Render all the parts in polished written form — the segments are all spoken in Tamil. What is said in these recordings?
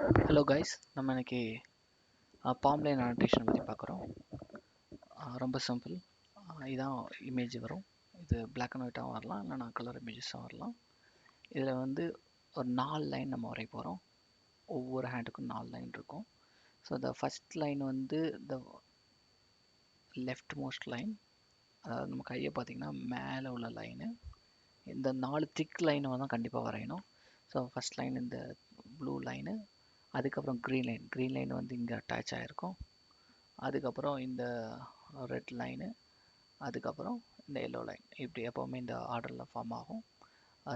ஹலோ கைஸ், நம்ம இன்னைக்கு பாம் லைன் அனோட்டேஷன் பற்றி பார்க்குறோம். ரொம்ப சிம்பிள். இதான் இமேஜ் வரும். இது பிளாக் அண்ட் ஒயிட்டாகவும் வரலாம், இல்லைனா கலர் இமேஜஸும் வரலாம். இதில் வந்து ஒரு 4 லைன் நம்ம வரைய போகிறோம். ஒவ்வொரு ஹேண்டுக்கும் 4 லைன் இருக்கும். ஸோ த ஃபஸ்ட் லைன் வந்து த லெஃப்ட் மோஸ்ட் லைன், அதாவது நம்ம கையை பார்த்திங்கன்னா மேலே உள்ள லைனு. இந்த 4 திக் லைனை தான் கண்டிப்பாக வரையணும். ஸோ ஃபஸ்ட் லைன் இந்த ப்ளூ லைனு, அதுக்கப்புறம் க்ரீன் லைன் வந்து இங்கே அட்டாச் ஆகிருக்கும். அதுக்கப்புறம் இந்த ரெட் லைனு, அதுக்கப்புறம் இந்த எல்லோ லைன். இப்படி எப்போவுமே இந்த ஆர்டரில் ஃபார்ம் ஆகும்.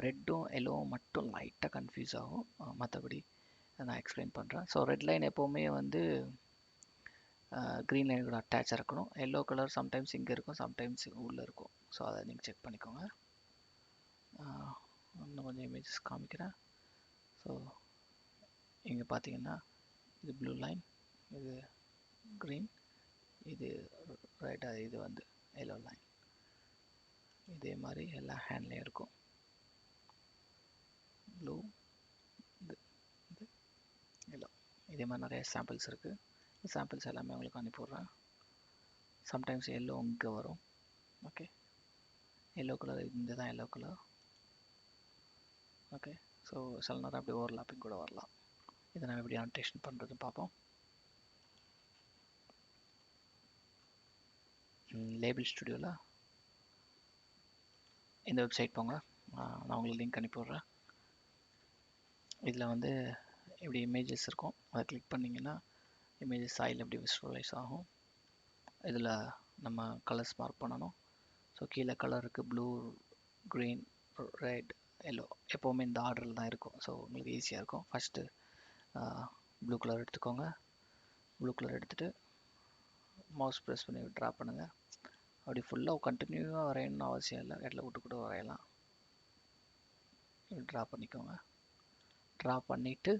ரெட்டும் எல்லோவும் மட்டும் லைட்டாக கன்ஃபியூஸ் ஆகும், மற்றபடி நான் எக்ஸ்பிளைன் பண்ணுறேன். ஸோ ரெட் லைன் எப்போவுமே வந்து க்ரீன் லைன் கூட அட்டாச் இருக்கணும். எல்லோ கலர் சம்டைம்ஸ் இங்கே இருக்கும், சம்டைம்ஸ் உள்ளே இருக்கும். ஸோ அதை நீங்கள் செக் பண்ணிக்கோங்க. இன்னும் கொஞ்சம் இமேஜஸ் காமிக்கிறேன். ஸோ இங்கே பார்த்தீங்கன்னா இது ப்ளூ லைன், இது க்ரீன், இது ரைட்டா, இது வந்து எல்லோ லைன். இதே மாதிரி எல்லா ஹேண்ட்லேயும் இருக்கும். ப்ளூ, இது எல்லோ. இதே மாதிரி நிறைய சாம்பிள்ஸ் இருக்குது. சாம்பிள்ஸ் எல்லாமே உங்களுக்கு அனுப்பிவிட்றேன். சம்டைம்ஸ் எல்லோ இங்கே வரும். ஓகே, எல்லோ கலர் இந்த தான் எல்லோ கலர். ஓகே, ஸோ சில நேரம் அப்படி ஓவர்லாப்பிங் கூட வரலாம். இதை நம்ம எப்படி அனோட்டேஷன் பண்ணுறதுன்னு பார்ப்போம். லேபிள் ஸ்டுடியோவில் இந்த வெப்சைட் போங்க, நான் உங்களுக்கு லிங்க் அனுப்பிவிட்றேன். இதில் வந்து இப்படி இமேஜஸ் இருக்கும். அதை கிளிக் பண்ணிங்கன்னா இமேஜஸ் சாயில் எப்படி விசுவலைஸ் ஆகும். இதில் நம்ம கலர்ஸ் மார்க் பண்ணணும். ஸோ கீழே கலருக்கு ப்ளூ, க்ரீன், ரெட், எல்லோ எப்போவுமே இந்த ஆர்டரில் தான் இருக்கும். ஸோ உங்களுக்கு ஈஸியாக இருக்கும். ஃபஸ்ட்டு ப்ளூ கலர் எடுத்துக்கோங்க. ப்ளூ கலர் எடுத்துகிட்டு மவுஸ் ப்ரெஸ் பண்ணி ட்ரா பண்ணுங்கள். அப்படி ஃபுல்லாக கண்டினியூவாக வரையணும்னு அவசியம் இல்லை, இடத்துல விட்டு கூட வரையலாம். ட்ரா பண்ணிக்கோங்க. ட்ரா பண்ணிவிட்டு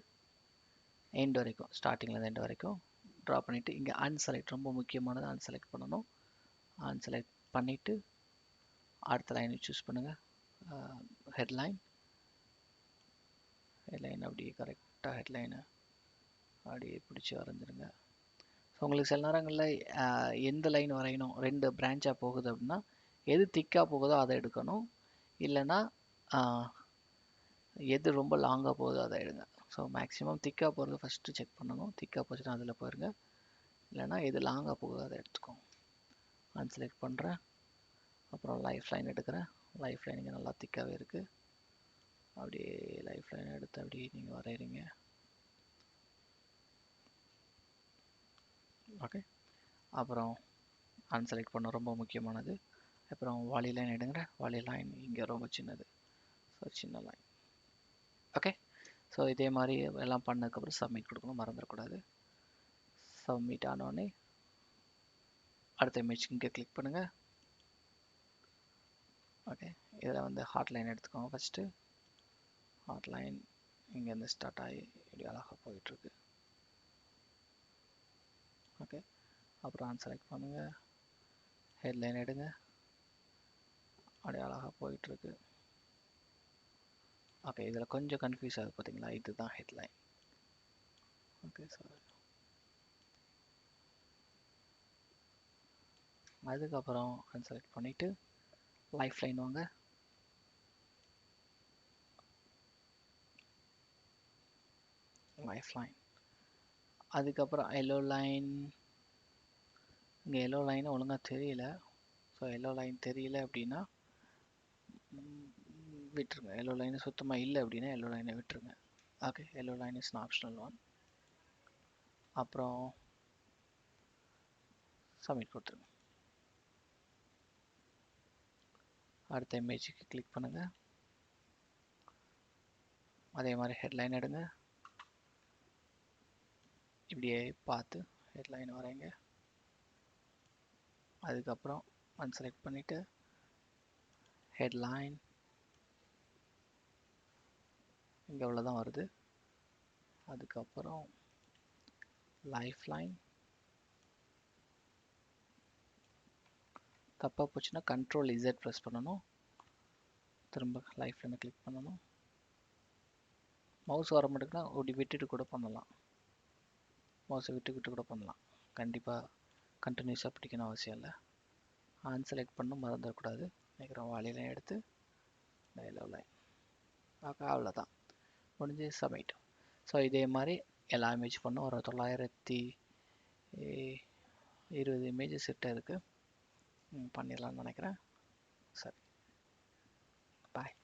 எண்ட் வரைக்கும், ஸ்டார்டிங்லேருந்து எண்ட் வரைக்கும் ட்ரா பண்ணிவிட்டு இங்கே அன்செலக்ட், ரொம்ப முக்கியமானது அன்செலக்ட் பண்ணணும். அன்செலக்ட் பண்ணிவிட்டு அடுத்த லைனை சூஸ் பண்ணுங்கள். ஹெட்லைன் அப்படியே கரெக்டாக ஹெட்லைனை அப்படியே பிடிச்சி வரைஞ்சிருங்க. ஸோ உங்களுக்கு சில நேரங்களில் எந்த லைன் வரையணும், 2 பிரான்ச்சாக போகுது அப்படின்னா எது திக்காக போகுதோ அதை எடுக்கணும். இல்லைன்னா எது ரொம்ப லாங்காக போகுதோ அதை எடுங்க. ஸோ மேக்ஸிமம் திக்காக போகிறது ஃபஸ்ட்டு செக் பண்ணணும். திக்காக போச்சுன்னா அதில் போயிருங்க. இல்லைனா எது லாங்காக போகுதோ அதை எடுத்துக்கோங்க. அன்செலக்ட் பண்ணுறேன். அப்புறம் லைஃப் லைன் எடுக்கிறேன். லைஃப் லைன் இங்கே நல்லா திக்காகவே இருக்குது. அப்படியே லைஃப் லைன் எடுத்து அப்படியே நீங்கள் வரைகிறீங்க. ஓகே, அப்புறம் அன்செலக்ட் பண்ண ரொம்ப முக்கியமானது. அப்புறம் வாலி லைன் எடுங்க. வாலி லைன் இங்கே ரொம்ப சின்னது, ஸோ சின்ன லைன். ஓகே, ஸோ இதே மாதிரி எல்லாம் பண்ணதுக்கப்புறம் சப்மிட் கொடுக்கணும், மறந்துடக்கூடாது. சப்மிட் ஆனோடனே அடுத்த இமேஜ் இங்கே கிளிக் பண்ணுங்கள். ஓகே, இதில் வந்து ஹார்ட் லைன் எடுத்துக்கோங்க. ஃபஸ்ட்டு ஹார்ட் லைன் இங்கேருந்து ஸ்டார்ட் ஆகி இப்படி அழகாக போயிட்டுருக்கு. ஓகே, அப்புறம் அன்செலக்ட் பண்ணுங்கள். ஹெட்லைன் எடுங்க. அப்படியே அழகாக போயிட்டுருக்கு. ஓகே, இதில் கொஞ்சம் கன்ஃபியூஸ் ஆகுது பார்த்தீங்களா, இதுதான் ஹெட்லைன். ஓகே சார், அதுக்கப்புறம் அன்செலக்ட் பண்ணிவிட்டு லைஃப் லைன் வாங்க. லைஃப் லைன், அதுக்கப்புறம் எல்லோ லைன். இங்கே எல்லோ லைன் ஒழுங்காக தெரியல. ஸோ எல்லோ லைன் தெரியல அப்படின்னா விட்டுருங்க. எல்லோ லைன் சுத்தமாக இல்லை அப்படின்னா எல்லோ லைனை விட்டுருங்க. Okay, yellow line is optional one. அப்புறம் சப்மிட் கொடுத்துருங்க. அடுத்த இமேஜுக்கு கிளிக் பண்ணுங்கள். அதே மாதிரி ஹெட்லைன் எடுங்க. இப்படியே பார்த்து ஹெட்லைன் வரைங்க. அதுக்கப்புறம் அன்செலக்ட் பண்ணிவிட்டு ஹெட்லைன் இங்கே அவ்வளோதான் வருது. அதுக்கப்புறம் லைஃப் லைன் தப்பாக போச்சுன்னா கண்ட்ரோல் இசட் ப்ரெஸ் பண்ணணும். திரும்ப லைஃப் லைனை கிளிக் பண்ணணும். மவுஸ் வர மாட்டேங்குன்னா அப்படி விட்டுட்டு கூட பண்ணலாம். மவுஸை விட்டு கூட பண்ணலாம். கண்டிப்பாக கண்டினியூஸாக பிடிக்கணும் அவசியம் இல்லை. ஹேண்ட் செலக்ட் பண்ண மறந்துடக்கூடாது. நினைக்கிறோம் வாளியெல்லாம் எடுத்து லைன் அவ்வளோதான் முடிஞ்சு சப்மிட். ஸோ இதே மாதிரி எல்லா இமேஜ் பண்ணோம். ஒரு 920 இமேஜஸ் கிட்ட இருக்குது. பண்ணிடலாம்னு நினைக்கிறேன். சரி, பாய்.